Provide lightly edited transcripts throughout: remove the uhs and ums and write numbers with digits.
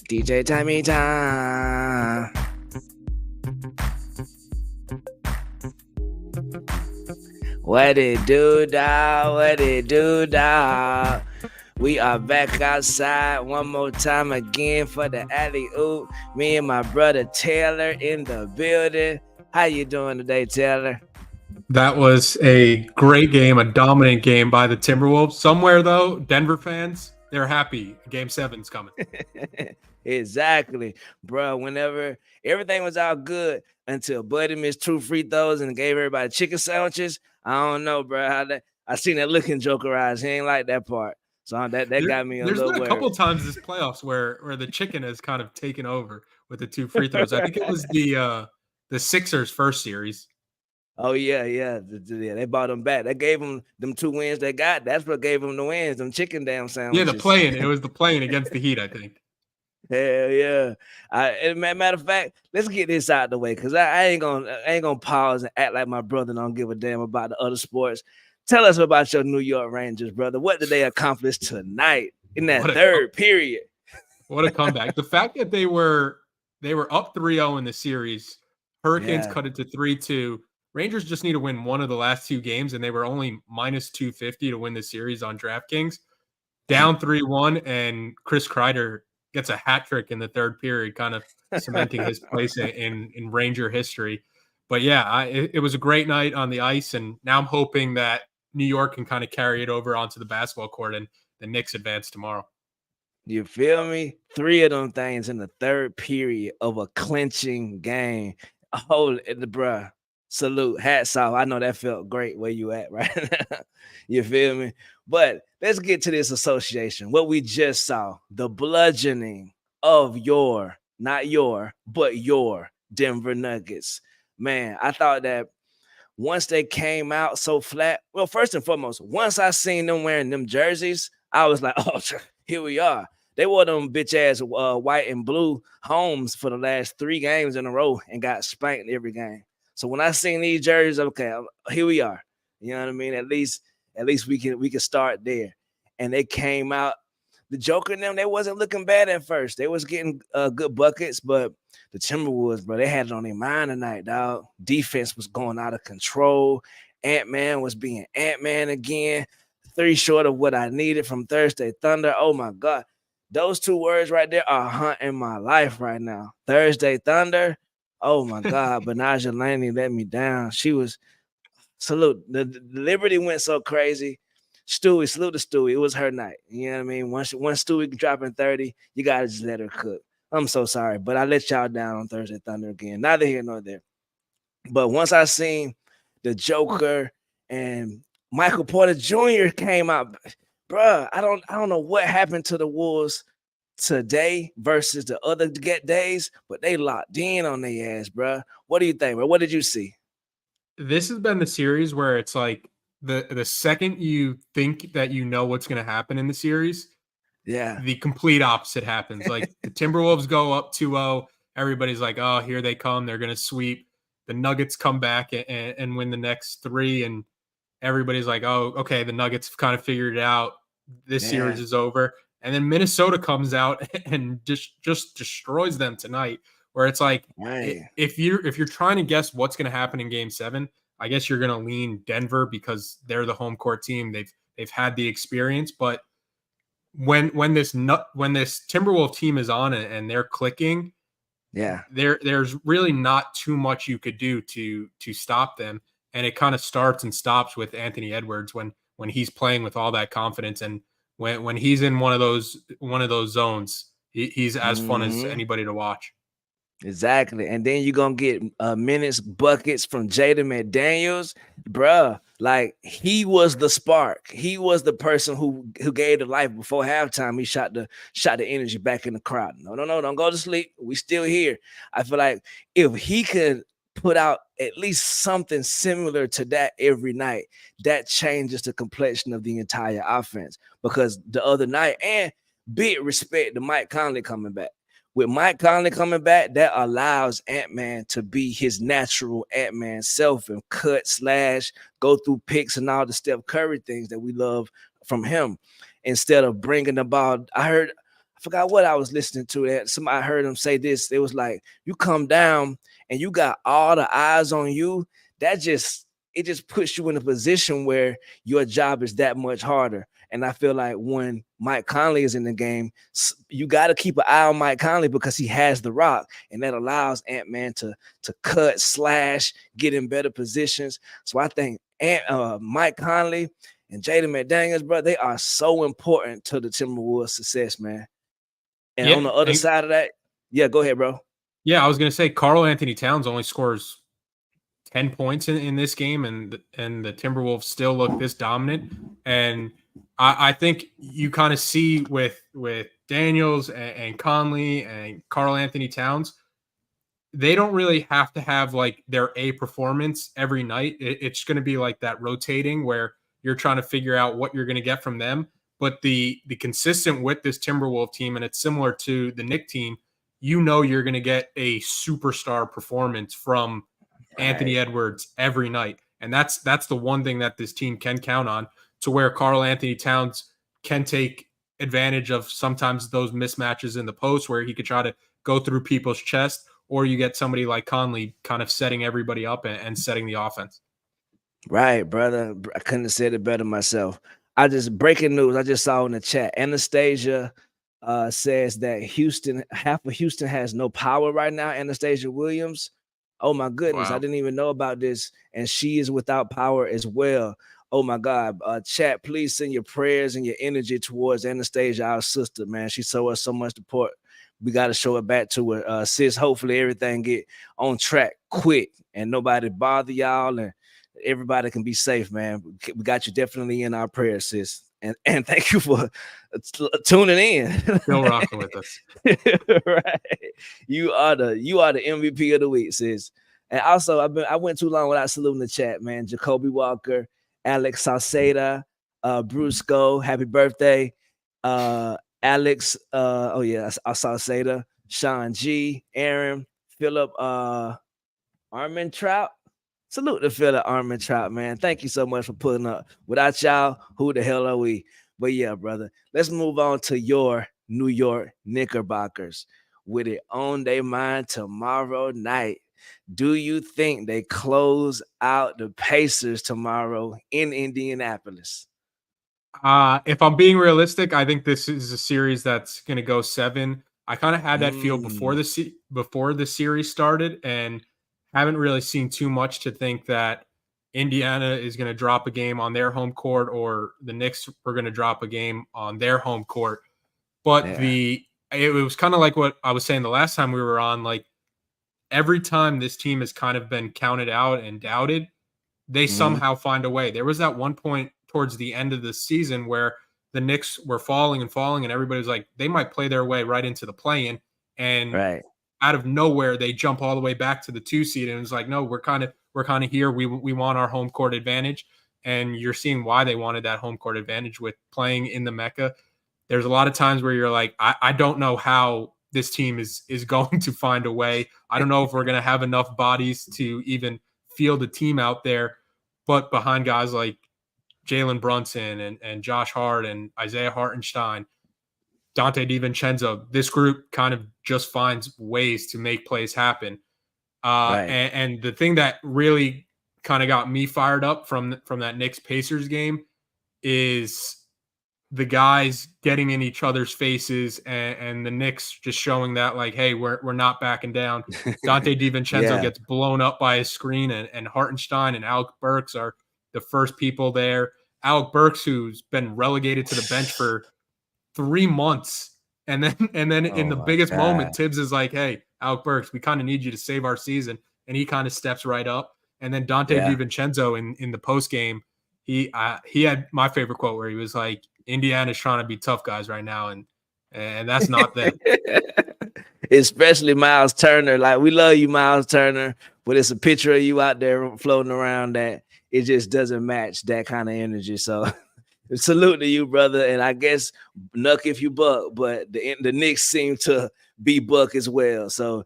DJ Timey Time. What it do, dawg? What it do, dawg? We are back outside one more time again for the alley-oop. Me and my brother Taylor in the building. How you doing today, Taylor? That was a great game, a dominant game by the Timberwolves. Somewhere, though, Denver fans, they're happy. Game 7's coming. Exactly, bro. Whenever everything was all good until Buddy missed 2 free throws and gave everybody chicken sandwiches. I don't know, bro. I seen that look in Joker eyes. He ain't like that part. So that got me a little worried. There's been a couple times this playoffs where the chicken has kind of taken over with the 2 free throws. I think it was the Sixers' first series. Oh, yeah. They brought them back. That gave them 2 wins they got. That's what gave them the wins, them chicken damn sandwiches. Yeah, the play-in. It was the play-in against the Heat, I think. Hell yeah. Matter of fact, let's get this out of the way because I ain't gonna pause and act like my brother don't give a damn about the other sports. Tell us about your New York Rangers, brother. What did they accomplish tonight in that third period? What a comeback. The fact that they were up 3-0 in the series, Hurricanes cut it to 3-2. Rangers just need to win one of the last 2 games, and they were only minus 250 to win the series on DraftKings. Down 3-1, and Chris Kreider gets a hat trick in the third period, kind of cementing his place in Ranger history. But yeah, it was a great night on the ice, and now I'm hoping that New York can kind of carry it over onto the basketball court and the Knicks advance tomorrow. You feel me? 3 of them things in the third period of a clinching game. Oh, bruh. Salute, hats off. I know that felt great where you at right now. You feel me? But let's get to this association. What we just saw, the bludgeoning of not your, but your Denver Nuggets. Man, I thought that once they came out so flat, well, first and foremost, once I seen them wearing them jerseys, I was like, oh, here we are. They wore them bitch-ass white and blue homes for the last 3 games in a row and got spanked every game. So when I seen these jerseys, okay, here we are. You know what I mean? At least we can start there. And they came out. The Joker and them, they wasn't looking bad at first. They was getting good buckets, but the Timberwolves, bro, they had it on their mind tonight, dog. Defense was going out of control. Ant-Man was being Ant-Man again. 3 short of what I needed from Thursday Thunder. Oh, my God. Those 2 words right there are haunting my life right now. Thursday Thunder. Oh, my God. Benaja Laney let me down. She was – salute. The Liberty went so crazy. Stewie, salute to Stewie. It was her night. You know what I mean? Once Stewie dropping 30, you got to just let her cook. I'm so sorry, but I let y'all down on Thursday Thunder again. Neither here nor there. But once I seen the Joker and Michael Porter Jr. came out, bruh, I don't know what happened to the Wolves today versus the other days, but they locked in on their ass, bruh. What do you think, bro? What did you see? This has been the series where it's like the second you think that you know what's going to happen in the series, the complete opposite happens. Like the Timberwolves go up 2-0. Everybody's like, oh, here they come. They're going to sweep. The Nuggets come back and win the next 3. And everybody's like, oh, okay, the Nuggets have kind of figured it out. This series is over. And then Minnesota comes out and just destroys them tonight. Where it's like, if you're trying to guess what's going to happen in Game 7, I guess you're going to lean Denver because they're the home court team. They've had the experience, but when this Timberwolves team is on it and they're clicking, there's really not too much you could do to stop them. And it kind of starts and stops with Anthony Edwards when he's playing with all that confidence and when he's in one of those zones, he's as fun as anybody to watch. Exactly. And then you're going to get minutes, buckets from Jaden McDaniels. Bruh, like he was the spark. He was the person who gave the life before halftime. He shot the energy back in the crowd. No, don't go to sleep. We still here. I feel like if he could put out at least something similar to that every night, that changes the complexion of the entire offense. Because the other night, and big respect to Mike Conley coming back. with Mike Conley coming back, that allows Ant-Man to be his natural Ant-Man self and cut, slash, go through picks and all the Steph Curry things that we love from him. Instead of bringing the ball, I forgot what I was listening to. That somebody heard him say this. It was like, you come down and you got all the eyes on you. It just puts you in a position where your job is that much harder. And I feel like when Mike Conley is in the game, you got to keep an eye on Mike Conley because he has the rock, and that allows Ant-Man to cut, slash, get in better positions. So I think Mike Conley and Jaden McDaniels, bro, they are so important to the Timberwolves' success, man. And on the other side of that, yeah, go ahead, bro. Yeah, I was going to say Karl Anthony Towns only scores 10 points in this game, and the Timberwolves still look this dominant. And I think you kind of see with Daniels and Conley and Karl Anthony Towns, they don't really have to have like their A performance every night. It's going to be like that rotating where you're trying to figure out what you're going to get from them. But the consistent with this Timberwolves team, and it's similar to the Knicks team, you know you're going to get a superstar performance from Anthony Edwards every night. And that's the one thing that this team can count on, to where Karl Anthony Towns can take advantage of sometimes those mismatches in the post where he could try to go through people's chest, or you get somebody like Conley kind of setting everybody up and setting the offense. Right, brother. I couldn't have said it better myself. Breaking news, I just saw in the chat, Anastasia says that half of Houston has no power right now. Anastasia Williams. Oh my goodness, wow. I didn't even know about this. And she is without power as well. Oh my God. Chat, please send your prayers and your energy towards Anastasia, our sister, man. She showed us so much support. We got to show it back to her. Sis, hopefully everything get on track quick and nobody bother y'all and everybody can be safe, man. We got you definitely in our prayers, sis. And thank you for tuning in. Still rocking with us. Right. You are the MVP of the week, sis. And also, I went too long without saluting the chat, man. Jacoby Walker, Alex Salceda, Brusco, happy birthday. Alex, I saw Salceda, Sean G, Aaron, Philip, Armin Trout. Salute to Philip Armin Trout, man. Thank you so much for pulling up. Without y'all, who the hell are we? But yeah, brother, let's move on to your New York Knickerbockers with it on their mind tomorrow night. Do you think they close out the Pacers tomorrow in Indianapolis? If I'm being realistic, I think this is a series that's going to go 7. I kind of had that feel before the series started, and haven't really seen too much to think that Indiana is going to drop a game on their home court or the Knicks are going to drop a game on their home court. But it was kind of like what I was saying the last time we were on. Like, every time this team has kind of been counted out and doubted, they somehow find a way. There was that one point towards the end of the season where the Knicks were falling, and everybody was like, they might play their way right into the play-in. And out of nowhere, they jump all the way back to the 2 seed, and it's like, no, we're kind of here. We want our home court advantage, and you're seeing why they wanted that home court advantage with playing in the Mecca. There's a lot of times where you're like, I don't know how this team is going to find a way. I don't know if we're going to have enough bodies to even field a team out there, but behind guys like Jalen Brunson and Josh Hart and Isaiah Hartenstein, Dante DiVincenzo, this group kind of just finds ways to make plays happen. And the thing that really kind of got me fired up from that Knicks Pacers game is the guys getting in each other's faces and the Knicks just showing that, like, hey, we're not backing down. Dante DiVincenzo gets blown up by his screen, and Hartenstein and Alec Burks are the first people there. Alec Burks, who's been relegated to the bench for 3 months. And then in the biggest moment, Tibbs is like, hey, Alec Burks, we kind of need you to save our season. And he kind of steps right up. And then Dante DiVincenzo in the postgame, he had my favorite quote where he was like, Indiana's trying to be tough guys right now. And that's not them. Especially Miles Turner. Like, we love you, Miles Turner, but it's a picture of you out there floating around that it just doesn't match that kind of energy. So salute to you, brother. And I guess Nuck if you buck, but the Knicks seem to be Buck as well. So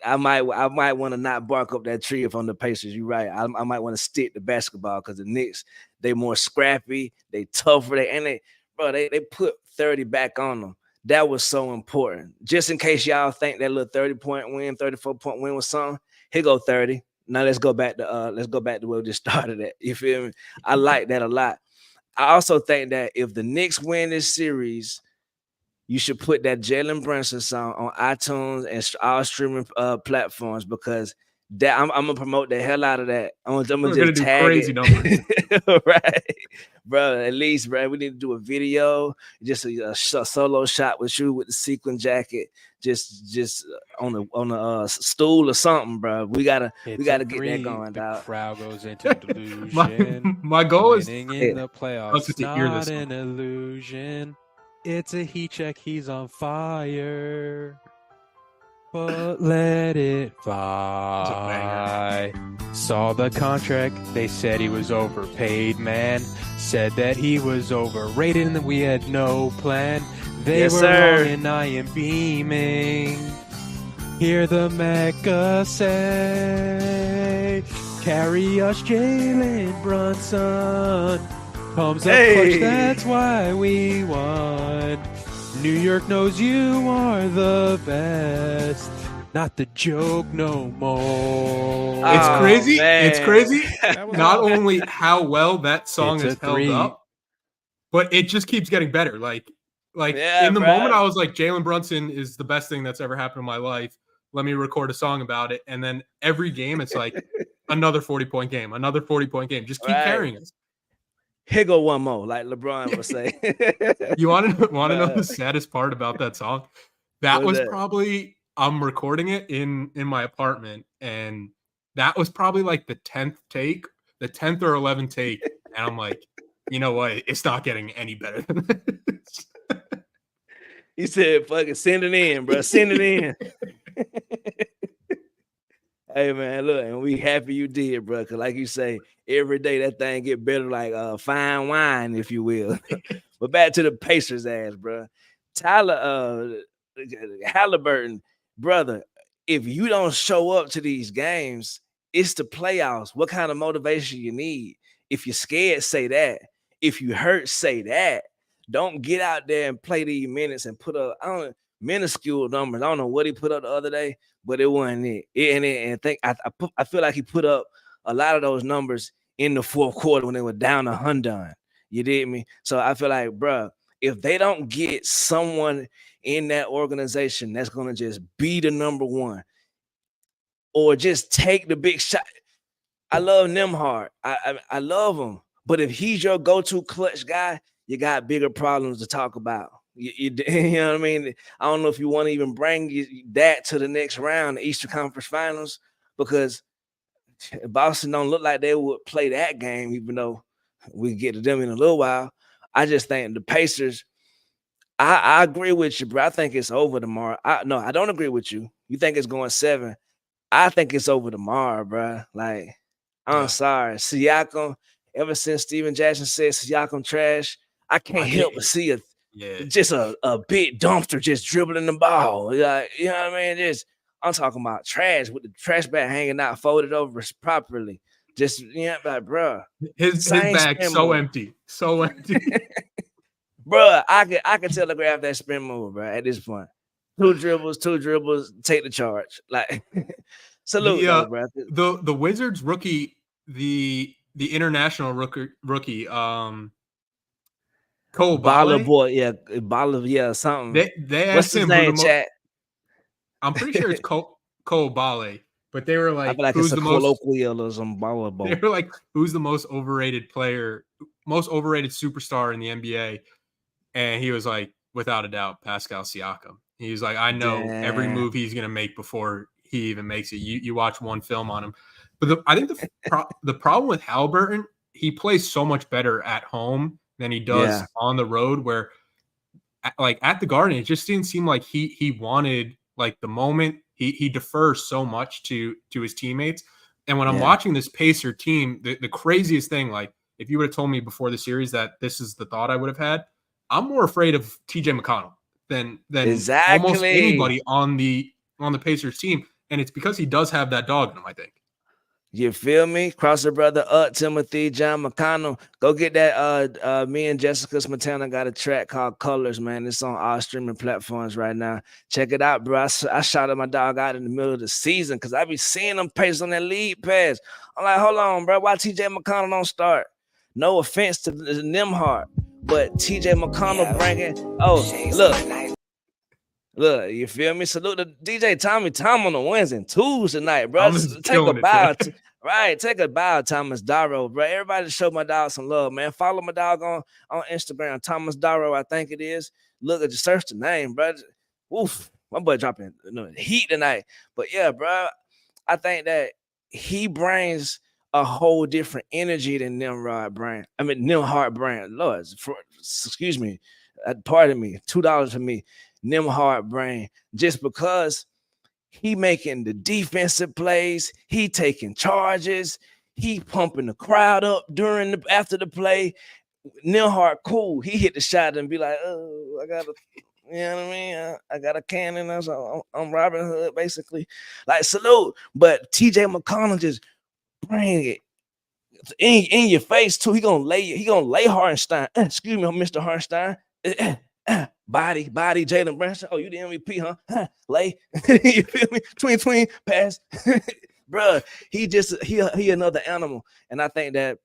I might want to not bark up that tree if I'm the Pacers. You're right. I might want to stick to basketball because the Knicks, they more scrappy, they tougher, they put 30 back on them. That was so important. Just in case y'all think that little 30-point win, 34-point win was something, here go 30. Now let's go back to where we just started at. You feel me? I like that a lot. I also think that if the Knicks win this series, you should put that Jalen Brunson song on iTunes and all streaming platforms because that I'm gonna promote the hell out of that. I'm gonna just do tag crazy numbers, right, bro? At least, bro, we need to do a video, just a solo shot with you with the sequin jacket, just on the stool or something, bro. We gotta get that going, the dog. Crowd goes into delusion. my goal is winning in the playoffs. to hear this Not an illusion. It's a heat check. He's on fire. But let it fly. Saw the contract. They said he was overpaid, man. Said that he was overrated and that we had no plan. They were wrong and I am beaming. Hear the Mecca say, carry us, Jalen Brunson. Comes up clutch, that's why we won. New York knows you are the best. Not the joke no more. It's crazy. Man. It's crazy. Not only how well that song is held up, but it just keeps getting better. Like in the moment, I was like, Jalen Brunson is the best thing that's ever happened in my life. Let me record a song about it. And then every game, it's like another 40-point game, another 40-point game. Just keep carrying us. Here go one more, like LeBron would say. You want to know the saddest part about that song? That was probably, I'm recording it in my apartment, and that was probably like the 10th take, the 10th or 11th take, and I'm like, you know what? It's not getting any better than this. He said, fucking send it in, bro. Send it in. Hey, man, look, and we happy you did, bro, because like you say, every day that thing get better like fine wine, if you will. But back to the Pacers ass, bro. Tyler Halliburton, brother, if you don't show up to these games, it's the playoffs. What kind of motivation you need? If you're scared, say that. If you hurt, say that. Don't get out there and play these minutes and put up minuscule numbers. I don't know what he put up the other day, but it wasn't it. I feel like he put up a lot of those numbers in the fourth quarter when they were down 100. You did me? So I feel like, bro, if they don't get someone in that organization that's gonna just be the number one or just take the big shot. I love Nim Hard. I love him. But if he's your go-to clutch guy, you got bigger problems to talk about. You know what I mean? I don't know if you want to even bring that to the next round, the Eastern Conference Finals, because Boston don't look like they would play that game, even though we get to them in a little while. I just think the Pacers, I agree with you, bro. I think it's over tomorrow. No, I don't agree with you. You think it's going 7. I think it's over tomorrow, bro. Like, I'm sorry. Siakam, ever since Steven Jackson said Siakam trash, I can't help but see just a big dumpster just dribbling the ball. Like, you know what I mean? I'm talking about trash with the trash bag hanging out, folded over properly. Just, like, bro. His bag so empty. So empty. Bro, I can telegraph that spin move, bro, at this point. 2 dribbles, take the charge. Like, salute, bro. The Wizards rookie, the international rookie, Cole Baller boy, Baller, something. They what's his name, chat? I'm pretty sure it's Cole Balle, but they were like, I feel like who's it's a the colloquialism, Baller They were like, who's the most overrated player, most overrated superstar in the NBA? And he was like, without a doubt, Pascal Siakam. He was like, I know every move he's gonna make before he even makes it. You watch one film on him, but I think the problem with Halliburton, he plays so much better at home than he does on the road. Where, like at the Garden, it just didn't seem like he wanted like the moment. He defers so much to his teammates. And when I'm watching this Pacer team, the craziest thing, like if you would have told me before the series that this is the thought I would have had, I'm more afraid of TJ McConnell. than almost anybody on the Pacers team, and it's because he does have that dog in him, I think. You feel me? Cross the brother up, Timothy, John McConnell. Go get that. Me and Jessica Smetana got a track called Colors, man. It's on all streaming platforms right now. Check it out, bro. I shouted my dog out in the middle of the season because I be seeing them pace on that lead pass. I'm like, hold on, bro. Why TJ McConnell don't start? No offense to Nim Hard, but TJ McConnell bringing. Oh, look, you feel me? Salute to DJ Tommy Tom on the ones and twos tonight, bro. Take a bow. Take a bow, Thomas Darrow, bro. Everybody show my dog some love, man. Follow my dog on Instagram, Thomas Darrow, I think it is. Look, just search the name, bro. Oof, my boy dropping heat tonight. But yeah, bro, I think that he brings a whole different energy than Nim Hard brand. Lord, excuse me. Pardon me. $2 for me. Nim Hard brain, just because he making the defensive plays, he taking charges, he pumping the crowd up after the play. Nim Hard cool. He hit the shot and be like, oh, I got I got a cannon. I'm Robin Hood, basically. Like, salute. But TJ McConnell just bring it in your face too. He gonna lay Hardstein. Excuse me, Mr. Hardstein. Body, Jalen Brunson. Oh, you the MVP, huh? Lay. You feel me? Tween, pass. Bruh, he another animal. And I think that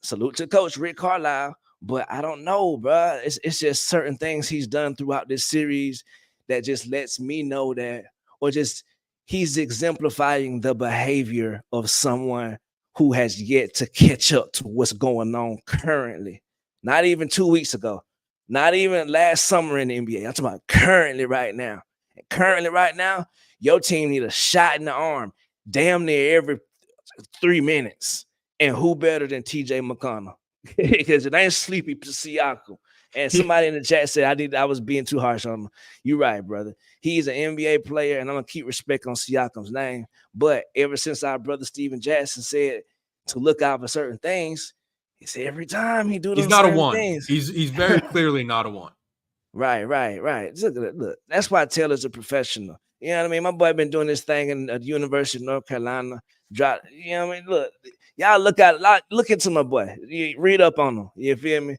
salute to Coach Rick Carlisle, but I don't know, bruh. It's just certain things he's done throughout this series that just lets me know that, or just he's exemplifying the behavior of someone who has yet to catch up to what's going on currently. Not even 2 weeks ago. Not even last summer in the NBA. I'm talking about currently right now. And currently right now, your team need a shot in the arm damn near every 3 minutes. And who better than TJ McConnell? Because it ain't Sleepy Siakam. And somebody in the chat said I was being too harsh on him. You're right, brother. He's an NBA player, and I'm going to keep respect on Siakam's name. But ever since our brother Steven Jackson said to look out for certain things, he said every time he do those he's not a one. Things. He's very clearly not a one. Right. Look. That's why Taylor's a professional. You know what I mean? My boy been doing this thing in the University of North Carolina. You know what I mean? Look, y'all look into my boy. You read up on him. You feel me?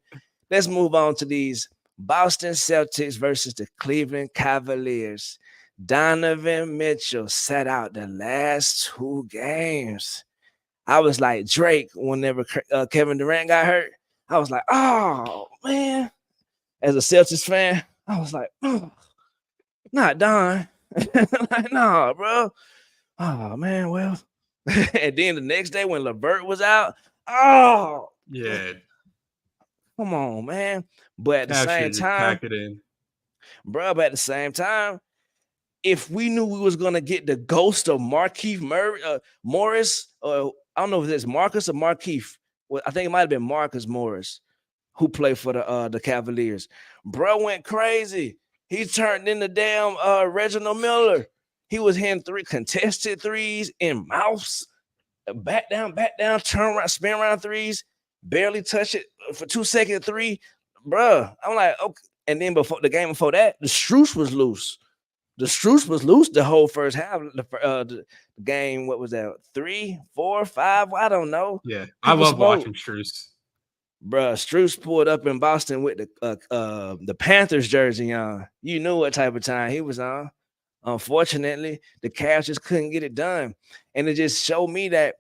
Let's move on to these Boston Celtics versus the Cleveland Cavaliers. Donovan Mitchell sat out the last 2 games. I was like Drake whenever Kevin Durant got hurt. I was like, oh, man. As a Celtics fan, I was like, oh, not Don. Like, nah, bro. Oh, man, well. And then the next day when LeVert was out, oh. Yeah. Come on, man. But at the same time, pack it in. Bro, but at the same time, if we knew we was going to get the ghost of Markieff Morris, or I don't know if it's Marcus or Markieff. Well, I think it might have been Marcus Morris who played for the Cavaliers. Bro went crazy. He turned into damn Reginald Miller. He was hitting 3 contested threes in mouths. Back down, turn around, spin around threes. Barely touch it for 2 seconds, 3. Bro, I'm like, okay. And then before the game before that, the Strus was loose. The whole first half. The game, what was that? 3, 4, 5? I don't know. Yeah, I love watching Strus. Bruh, Strus pulled up in Boston with the Panthers jersey on. You knew what type of time he was on. Unfortunately, the Cavs just couldn't get it done. And it just showed me that,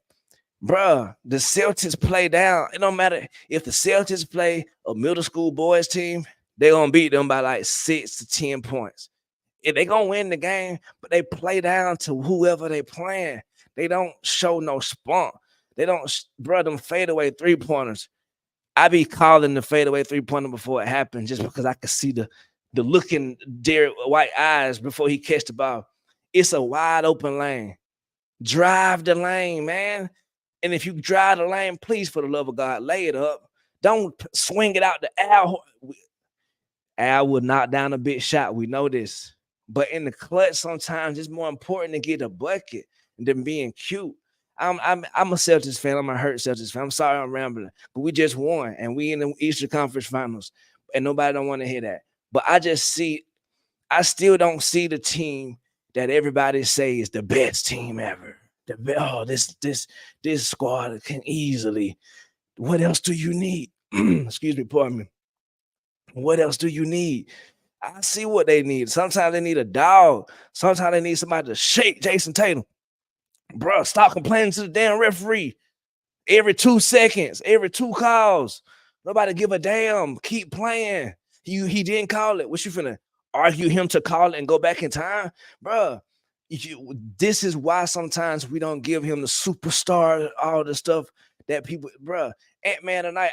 bruh, the Celtics play down. It don't matter if the Celtics play a middle school boys team, they're going to beat them by like 6 to 10 points. If they going to win the game, but they play down to whoever they playing. They don't show no spunk. They don't, bruh, them fadeaway 3-pointers. I be calling the fadeaway 3-pointer before it happened just because I could see the look in Derek White eyes before he catch the ball. It's a wide open lane. Drive the lane, man. And if you drive the lane, please, for the love of God, lay it up. Don't swing it out to Al. Al will knock down a big shot. We know this. But in the clutch, sometimes it's more important to get a bucket than being cute. I'm a Celtics fan. I'm a hurt Celtics fan. I'm sorry I'm rambling. But we just won, and we in the Eastern Conference Finals. And nobody don't want to hear that. But I still don't see the team that everybody say is the best team ever. This squad can easily. What else do you need? Excuse me, pardon me. What else do you need? I see what they need. Sometimes they need a dog. Sometimes they need somebody to shake Jason Tatum. Bro, stop complaining to the damn referee. Every 2 seconds, every 2 calls. Nobody give a damn. Keep playing. He didn't call it. What you finna argue him to call it and go back in time? Bro, this is why sometimes we don't give him the superstar, all the stuff that people, bro. Ant-Man tonight,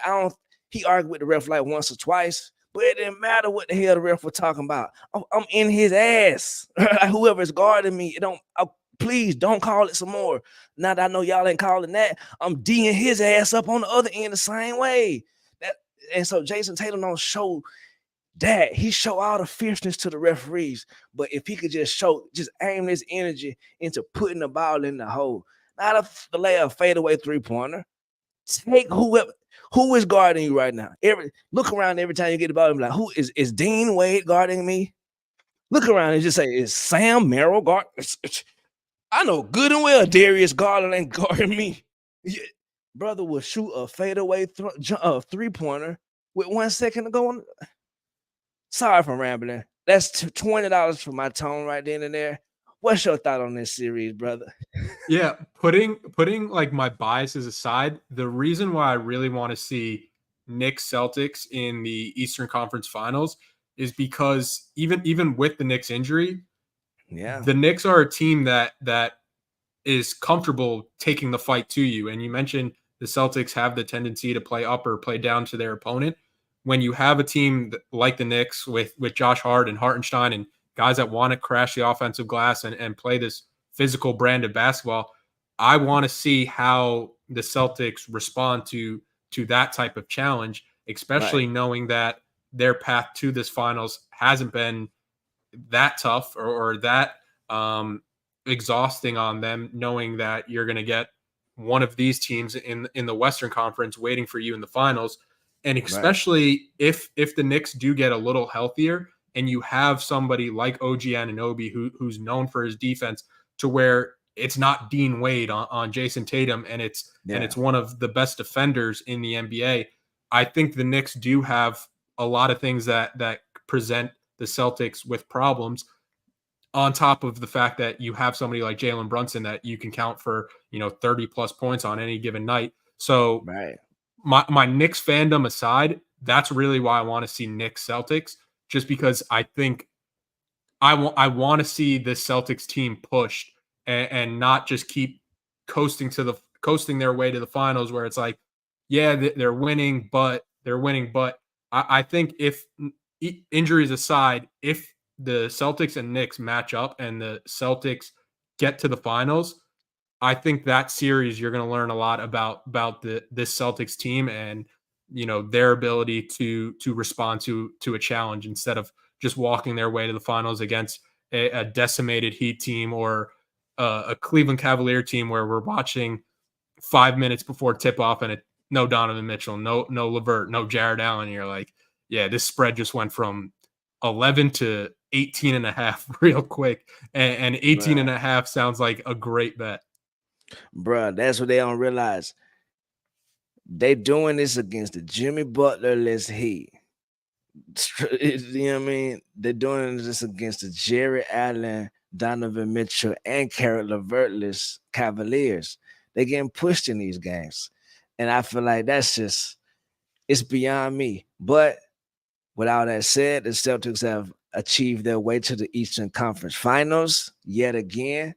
he argued with the ref like once or twice, but it didn't matter what the hell the ref was talking about. I'm in his ass. Whoever's guarding me, please don't call it some more. Now that I know y'all ain't calling that, I'm D'ing his ass up on the other end the same way. And so Jason Tatum don't show that. He show all the fierceness to the referees. But if he could just aim his energy into putting the ball in the hole, not to lay a fadeaway 3-pointer. Take who is guarding you right now. Look around every time you get the ball and be like, who is Dean Wade guarding me? Look around and just say, is Sam Merrill guarding? I know good and well Darius Garland ain't guarding me. Brother will shoot a fadeaway 3-pointer with 1 second to go on. Sorry for rambling. That's $20 for my tone right then and there. What's your thought on this series, brother? Yeah, putting like my biases aside, the reason why I really want to see Knicks Celtics in the Eastern Conference Finals is because even with the Knicks injury, the Knicks are a team that is comfortable taking the fight to you. And you mentioned the Celtics have the tendency to play up or play down to their opponent. When you have a team like the Knicks with Josh Hart and Hartenstein and guys that want to crash the offensive glass and play this physical brand of basketball, I want to see how the Celtics respond to that type of challenge, especially knowing that their path to this finals hasn't been that tough or that exhausting on them, knowing that you're going to get one of these teams in the Western Conference waiting for you in the finals. And especially if the Knicks do get a little healthier and you have somebody like OG Anunoby who's known for his defense, to where it's not Dean Wade on Jason Tatum and it's one of the best defenders in the NBA. I think the Knicks do have a lot of things that present the Celtics with problems, on top of the fact that you have somebody like Jalen Brunson that you can count for 30 plus points on any given night. So my Knicks fandom aside, that's really why I want to see Knicks Celtics, just because I think I want to see the Celtics team pushed and not just keep coasting their way to the finals, where it's like, yeah, they're winning, but I think if injuries aside, if the Celtics and Knicks match up and the Celtics get to the finals, I think that series you're going to learn a lot about this Celtics team and their ability to respond to a challenge instead of just walking their way to the finals against a decimated Heat team or a Cleveland Cavalier team where we're watching 5 minutes before tip off and no Donovan Mitchell, no LeVert, no Jared Allen. And you're like, yeah, this spread just went from 11 to 18 and a half real quick. And 18 and a half sounds like a great bet. Bruh, that's what they don't realize. They doing this against the Jimmy Butler-less Heat. You know what I mean? They're doing this against the Jerry Allen, Donovan Mitchell, and Karl LeVert-less Cavaliers. They're getting pushed in these games. And I feel like it's beyond me. But with all that said, the Celtics have achieved their way to the Eastern Conference Finals yet again.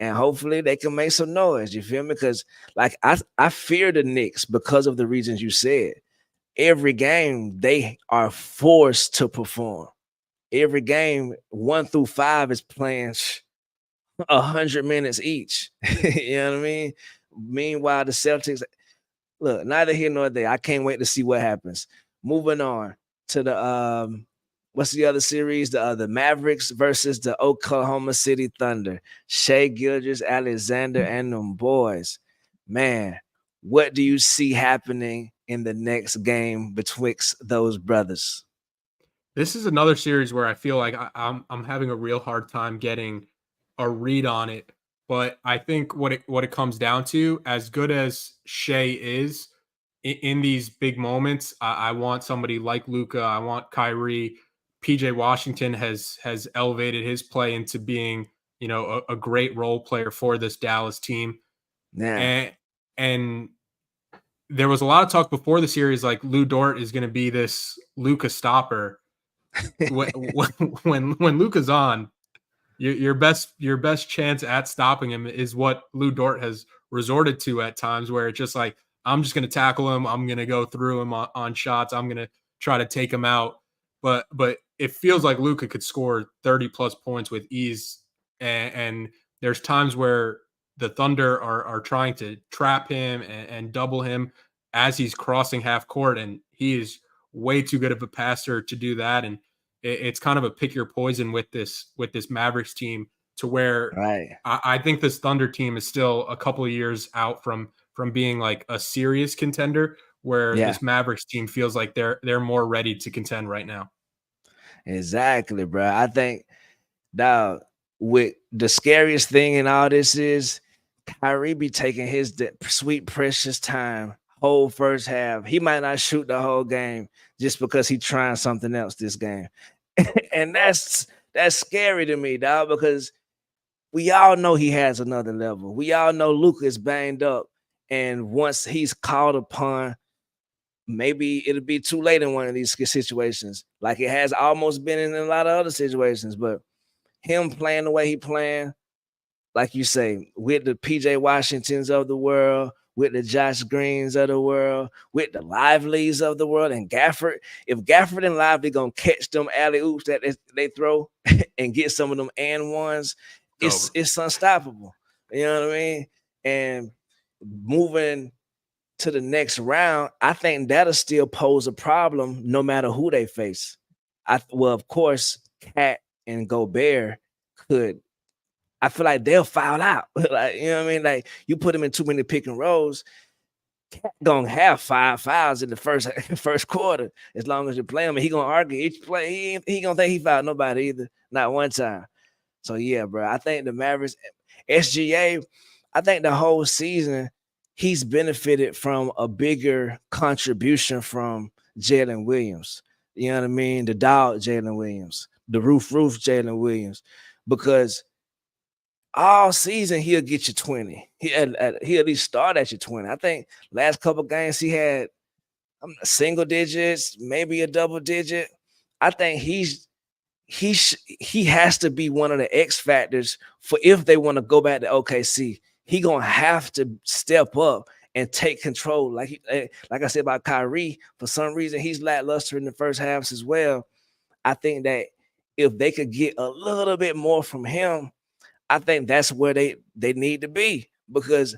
And hopefully they can make some noise. You feel me? Because like I fear the Knicks because of the reasons you said. Every game they are forced to perform. Every game 1 through 5 is playing 100 minutes each. You know what I mean? Meanwhile, the Celtics, look, neither here nor there. I can't wait to see what happens. Moving on to the what's the other series? The Mavericks versus the Oklahoma City Thunder. Shai Gilgeous-Alexander and them boys. Man, what do you see happening in the next game betwixt those brothers? This is another series where I feel like I'm having a real hard time getting a read on it. But I think what it comes down to, as good as Shea is in these big moments, I want somebody like Luka. I want Kyrie. PJ Washington has elevated his play into being, a great role player for this Dallas team. Yeah. And there was a lot of talk before the series, like Lou Dort is going to be this Luka stopper. when Luka's on, your best chance at stopping him is what Lou Dort has resorted to at times, where it's just like, I'm just going to tackle him, I'm going to go through him on shots, I'm going to try to take him out. But it feels like Luka could score 30 plus points with ease, and there's times where the Thunder are trying to trap him and double him as he's crossing half court, and he is way too good of a passer to do that. And it's kind of a pick your poison with this Mavericks team, to where I think this Thunder team is still a couple of years out from being like a serious contender, where this Mavericks team feels like they're more ready to contend right now. Exactly, bro. I think, dog, with the scariest thing in all this is Kyrie be taking his sweet, precious time, whole first half. He might not shoot the whole game just because he's trying something else this game. And that's scary to me, dog, because we all know he has another level. We all know Luka is banged up. And once he's called upon, maybe it'll be too late in one of these situations, like it has almost been in a lot of other situations. But him playing the way he playing, like you say, with the PJ Washingtons of the world, with the Josh Greens of the world, with the Livelies of the world, and Gafford. If Gafford and Lively gonna catch them alley-oops that they throw and get some of them and ones, it's unstoppable. You know what I mean? And moving to the next round, I think that'll still pose a problem no matter who they face. Of course, Cat and Gobert could. I feel like they'll foul out. Like, you know what I mean? Like, you put them in too many pick and rolls, Cat gonna have 5 fouls in the first quarter as long as you play him. And he gonna argue each play. He gonna think he fouled nobody either, not one time. So yeah, bro. I think the Mavericks, SGA, I think the whole season he's benefited from a bigger contribution from Jalen Williams. You know what I mean? The dog Jalen Williams, the roof Jalen Williams, because all season he'll get you 20. He'll at least start at you 20. I think last couple games he had single digits, maybe a double digit. I think he has to be one of the X factors for if they want to go back to OKC. He gonna have to step up and take control. Like I said about Kyrie, for some reason he's lackluster in the first halves as well. I think that if they could get a little bit more from him, I think that's where they need to be, because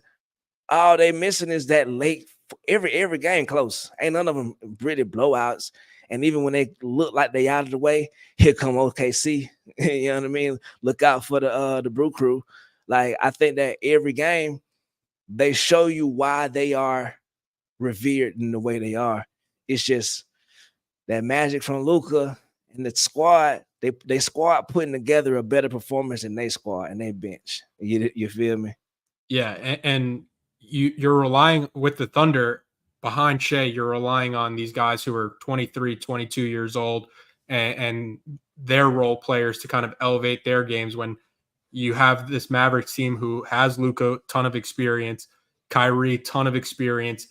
all they missing is that late. Every game close. Ain't none of them really blowouts. And even when they look like they out of the way, here come OKC. You know what I mean? Look out for the Brew Crew. Like, I think that every game they show you why they are revered in the way they are. It's just that magic from Luka and the squad. They squad putting together a better performance than they squad and they bench. You feel me? Yeah, and you're relying with the Thunder behind Shea. You're relying on these guys who are 23, 22 years old and their role players to kind of elevate their games, when you have this Mavericks team who has Luka, ton of experience, Kyrie, ton of experience.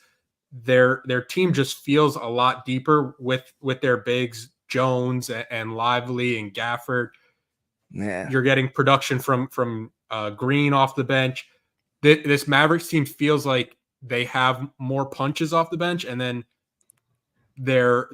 Their team just feels a lot deeper with their bigs, Jones and Lively and Gafford. Yeah, you're getting production from Green off the bench. This Mavericks team feels like they have more punches off the bench, and then their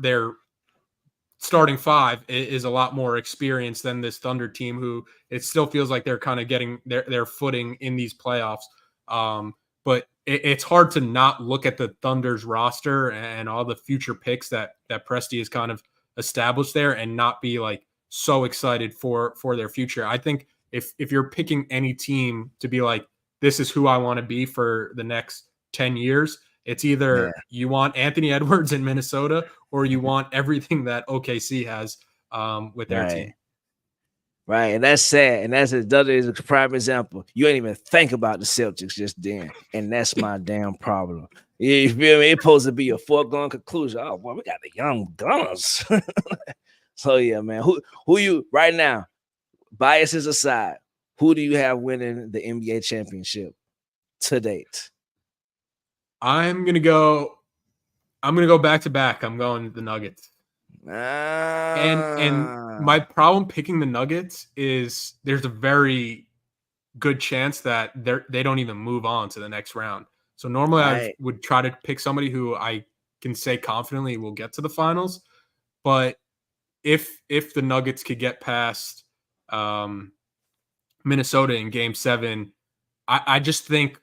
starting five is a lot more experienced than this Thunder team, who it still feels like they're kind of getting their footing in these playoffs. But it's hard to not look at the Thunder's roster and all the future picks that Presti has kind of established there and not be like so excited for their future. I think if you're picking any team to be like, this is who I want to be for the next 10 years, it's either you want Anthony Edwards in Minnesota or you want everything that OKC has with their team. Right, and that's sad, and that's another is a prime example. You ain't even think about the Celtics just then, and that's my damn problem. You feel me? It's supposed to be a foregone conclusion. Oh, boy, we got the young gunners. So yeah, man. Who you right now? Biases aside, who do you have winning the NBA championship to date? I'm gonna go back to back. I'm going the Nuggets. And my problem picking the Nuggets is there's a very good chance that they don't even move on to the next round. So normally I would try to pick somebody who I can say confidently will get to the finals. But if the Nuggets could get past Minnesota in Game 7, I just think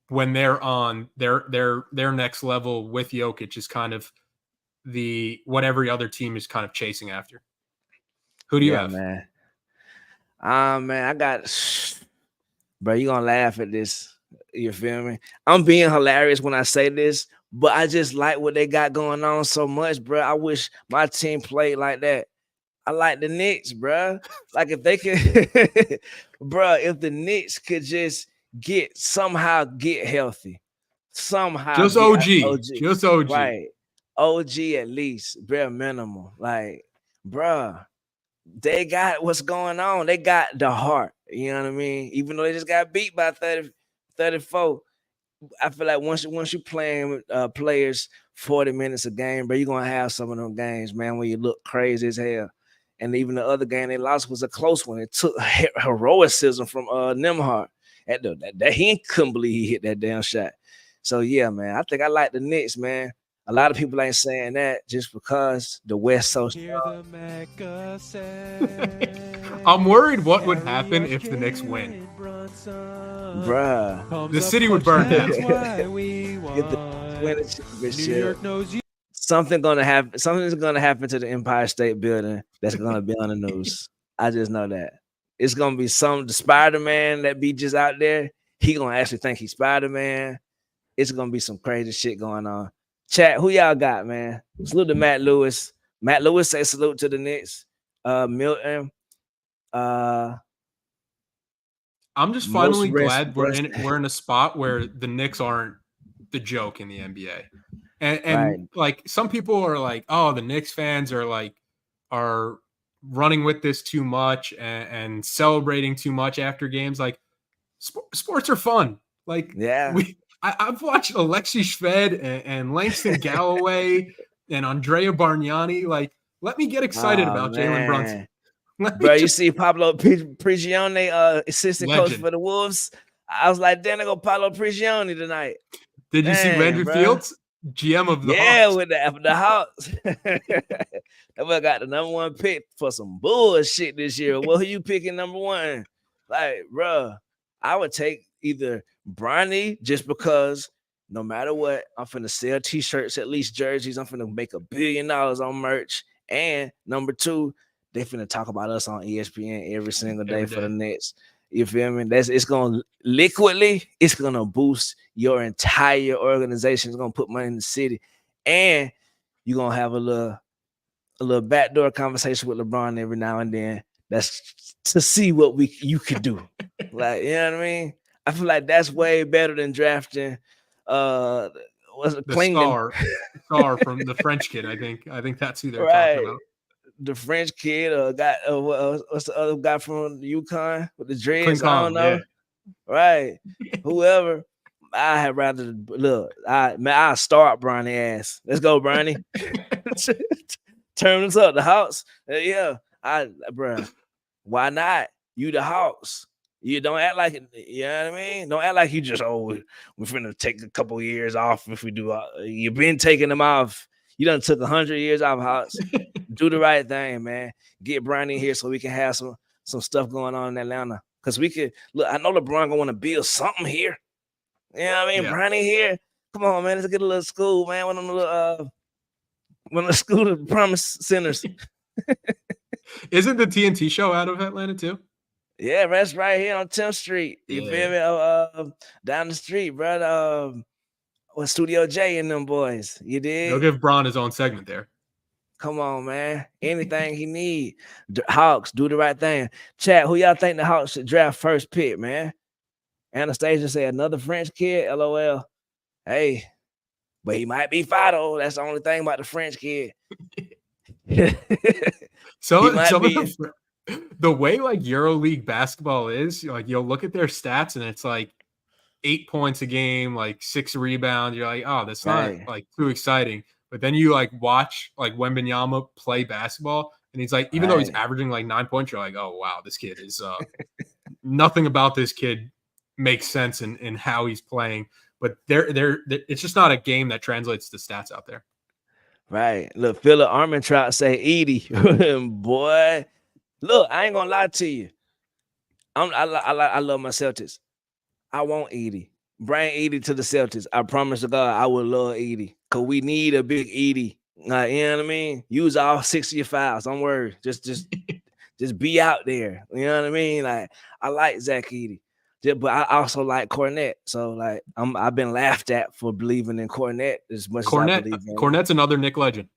when they're on their next level with Jokic is kind of what every other team is kind of chasing after. Who do you have? Man? Man, I got, bro, you gonna laugh at this. You feel me? I'm being hilarious when I say this, but I just like what they got going on so much, bro. I wish my team played like that. I like the Knicks, bro. Like if they could, bro, if the Knicks could just somehow get healthy, somehow just OG, just OG, right? OG at least, bare minimum. Like, bro, they got what's going on. They got the heart. You know what I mean? Even though they just got beat by 34, I feel like once you playing players 40 minutes a game, bro, you're gonna have some of them games, man, where you look crazy as hell. And even the other game they lost was a close one. It took heroicism from Nim Hardstein. That he couldn't believe he hit that damn shot. So yeah, man, I think I like the Knicks, man. A lot of people ain't saying that just because the West so strong. I'm worried what would happen if the Knicks win. Bruh. The city would burn down. Something's gonna happen to the Empire State Building that's gonna be on the news. I just know that. It's gonna be the Spider-Man that be just out there. He gonna actually think he's Spider-Man. It's gonna be some crazy shit going on. Chat, who y'all got, man? Salute to Matt Lewis. Matt Lewis say salute to the Knicks. Milton. I'm just finally glad we're in a spot where the Knicks aren't the joke in the NBA. And like some people are like, oh, the Knicks fans are running with this too much and celebrating too much after games. Like sports are fun. Like I've watched Alexi Shved and Langston Galloway and Andrea Bargnani. Like, let me get excited about Jalen Brunson. Bro, you see Pablo Prigioni, assistant coach for the Wolves. I was like, damn, they go Pablo Prigioni tonight. Did you see Landry Fields, GM of the Hawks? With the Hawks. That boy got the number 1 pick for some bullshit this year. Well, who you picking number 1? Like, bro, I would take either Bronny just because no matter what, I'm finna sell t-shirts, at least jerseys. I'm finna make $1 billion on merch. And number 2, they finna talk about us on ESPN every single day for the Nets. You feel me? It's gonna it's gonna boost your entire organization. It's gonna put money in the city, and you're gonna have a little backdoor conversation with LeBron every now and then. That's to see what you could do. Like, you know what I mean? I feel like that's way better than drafting what's it, the star from the French kid. I think that's who they're talking about. The French kid, what's the other guy from UConn with the dreads? I don't know. Yeah. Right. Whoever. I had rather look. I start Bronny ass. Let's go, Bronny. Turn us up, the Hawks. Bro. Why not? You the Hawks. You don't act like it. You know what I mean? Don't act like you just we're finna take a couple years off if we do. You've been taking them off. You done took 100 years off, Hawks. Do the right thing, man. Get Bronny here so we can have some stuff going on in Atlanta. Because we could look. I know LeBron gonna want to build something here. You know what I mean? Yeah. Bronny here. Come on, man. Let's get a little school, man. One of the school of promise centers. Isn't the TNT show out of Atlanta too? Yeah, that's right here on 10th Street. You feel me? Down the street, bro. With Studio J and them boys. You did? They'll give Bron his own segment there. Come on, man. Anything he need. Hawks, do the right thing. Chat, who y'all think the Hawks should draft first pick, man? Anastasia said another French kid. LOL. Hey, but he might be Fido. That's the only thing about the French kid. So some of the way like EuroLeague basketball is, like you'll look at their stats and it's like 8 points a game, like 6 rebounds. You're like, oh, that's not like too exciting. But then you like watch like Wembanyama play basketball, and he's like, even though he's averaging like 9 points, you're like, oh wow, this kid is nothing about this kid makes sense in how he's playing. But it's just not a game that translates to stats out there. Right. Look, Philip Armentrout say Edie. Boy. Look, I ain't gonna lie to you. I love my Celtics. I want Edie. Bring Edie to the Celtics. I promise to God, I would love Edie. Cause we need a big Edie. You know what I mean? Use all 6 of your fouls. Don't worry. Just be out there. You know what I mean? Like, I like Zach Edey. But I also like Cornette. So like I've been laughed at for believing in Cornette as much as I believe in Cornette's another Knick legend.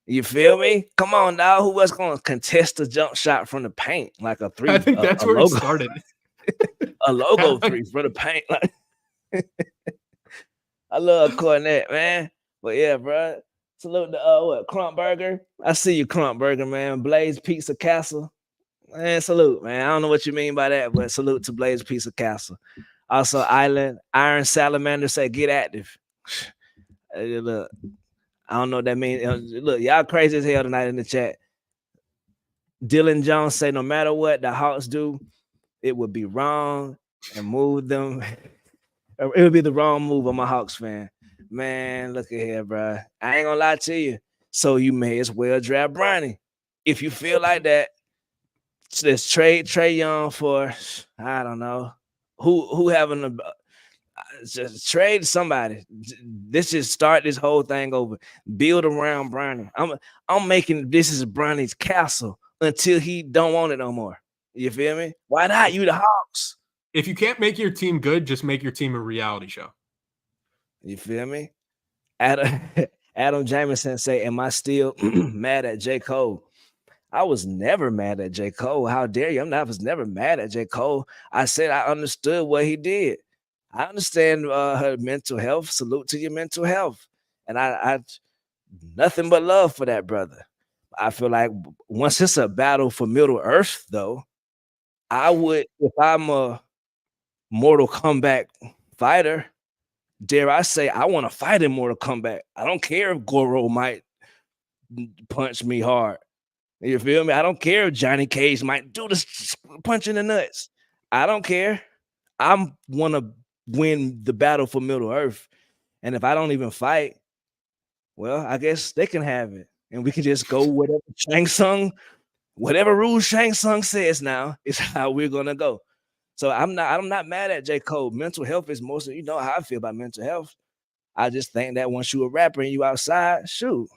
You feel me? Come on, dog. Who was going to contest a jump shot from the paint like a three? I think that's where it started. A logo three from the paint. Like, I love Cornette, man. But yeah, bro. Salute to Crump Burger. I see you, Crump Burger, man. Blaze Pizza Castle. Man, salute, man. I don't know what you mean by that, but salute to Blaze Pizza Castle. Also, Island Iron Salamander say get active. Look, I don't know what that means. Look, y'all crazy as hell tonight in the chat. Dylan Jones say no matter what the Hawks do, it would be wrong and move them. It would be the wrong move. I'm a Hawks fan. Man, look at here, bro. I ain't gonna lie to you. So you may as well draft Bronny. If you feel like that, let's trade Trae Young for, I don't know, who having a just trade somebody. Let's just start this whole thing over. Build around Bronny. I'm making this is Bronny's castle until he don't want it no more. You feel me? Why not? You the Hawks. If you can't make your team good, just make your team a reality show. You feel me? Adam Jameson say, am I still mad at J. Cole? I was never mad at J. Cole. How dare you? I was never mad at J. Cole. I said I understood what he did. I understand her mental health. Salute to your mental health. And I nothing but love for that brother. I feel like once it's a battle for Middle Earth, though, I would, if I'm a Mortal Kombat fighter, dare I say, I want to fight in Mortal Kombat. I don't care if Goro might punch me hard. You feel me? I don't care if Johnny Cage might do this punch in the nuts. I don't care. I want to win the battle for Middle Earth. And if I don't even fight, well, I guess they can have it. And we can just go whatever Shang Tsung, whatever rules Shang Tsung says now is how we're gonna go. So I'm not mad at J. Cole. Mental health is mostly, you know how I feel about mental health. I just think that once you a rapper and you outside, shoot,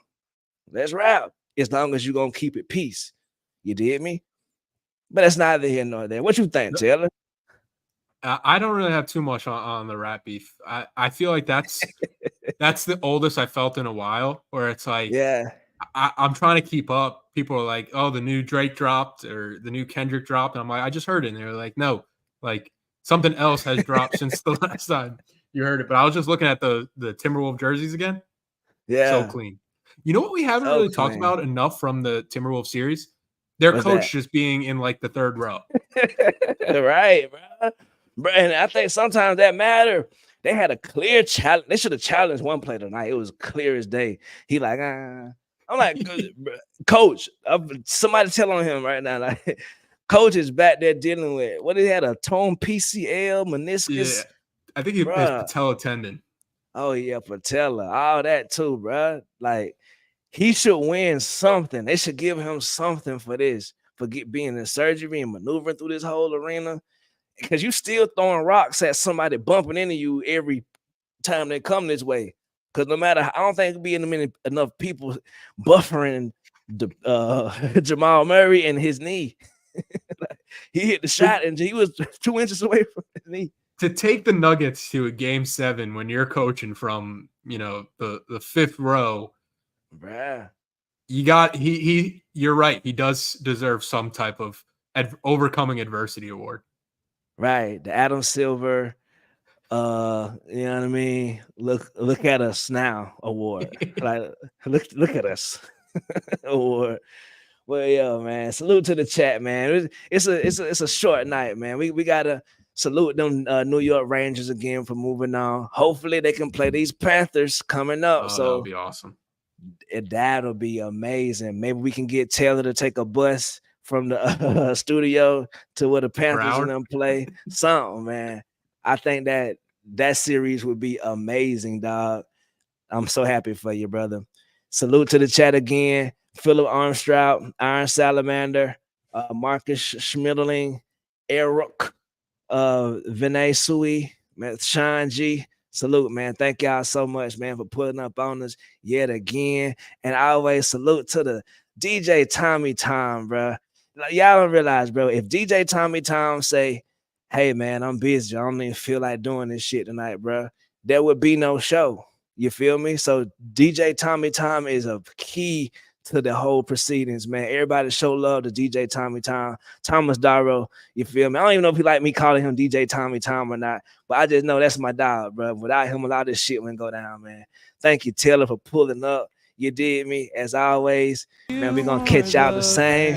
let's rap. As long as you're gonna keep it peace. You did me? But that's neither here nor there. What you think, Taylor? I don't really have too much on the rap beef. I feel like that's the oldest I felt in a while, where it's like, yeah, I'm trying to keep up. People are like, oh, the new Drake dropped or the new Kendrick dropped. And I'm like, I just heard it. And they're like, no, like something else has dropped since the last time you heard it. But I was just looking at the Timberwolves jerseys again. Yeah. So clean. You know what we haven't really talked about enough from the Timberwolves series? Their coach just being in like the third row. Right, bro. And I think sometimes that matter. They had a clear challenge. They should have challenged one play tonight. It was clear as day. He like, I'm like, coach, somebody tell on him right now. Like, coach is back there dealing with what he had a torn PCL, meniscus. Yeah, I think he has patella tendon. Oh yeah, patella, all that too, bro. Like, he should win something. They should give him something for this, for being in surgery and maneuvering through this whole arena. Because you still throwing rocks at somebody bumping into you every time they come this way. Because no matter, I don't think it'll be enough people buffering the Jamal Murray and his knee. He hit the shot and he was 2 inches away from his knee. To take the Nuggets to a game 7 when you're coaching from, the fifth row, bruh. You're right. He does deserve some type of overcoming adversity award. Right. The Adam Silver, you know what I mean? Look at us now award. Like look at us award. Well, yo, man. Salute to the chat, man. It's a short night, man. We gotta salute them New York Rangers again for moving on. Hopefully they can play these Panthers coming up. So that'll be awesome. That'll be amazing. Maybe we can get Taylor to take a bus from the studio to where the Panthers and them play. Something, man. I think that series would be amazing, dog. I'm so happy for you, brother. Salute to the chat again. Philip Armstrong, Iron Salamander, Marcus Schmidling, Eric, Vinay Sui, Sean G. Salute, man. Thank y'all so much, man, for putting up on us yet again. And I always salute to the DJ Tommy Tom, bro. Like, y'all don't realize, bro, if DJ Tommy Tom say, hey, man, I'm busy, I don't even feel like doing this shit tonight, bro, there would be no show. You feel me? So DJ Tommy Tom is a key to the whole proceedings, man. Everybody show love to DJ Tommy Tom, Thomas Darrow. You feel me? I don't even know if he like me calling him DJ Tommy Tom or not, but I just know that's my dog, bro. Without him, a lot of this shit wouldn't go down, man. Thank you, Taylor, for pulling up. You did me, as always. Man, we're going to catch y'all the same.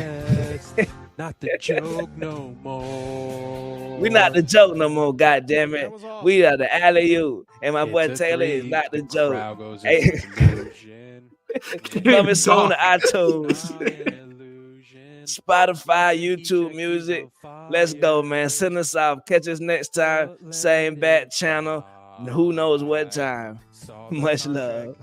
Not the joke no more. We not the joke no more, goddamn it. We are the alley-oop. And my boy Taylor is not the joke. Hey. Coming soon to iTunes, Spotify, YouTube Music. Let's go, man. Send us off. Catch us next time. Same bat channel. Who knows what time. Much love.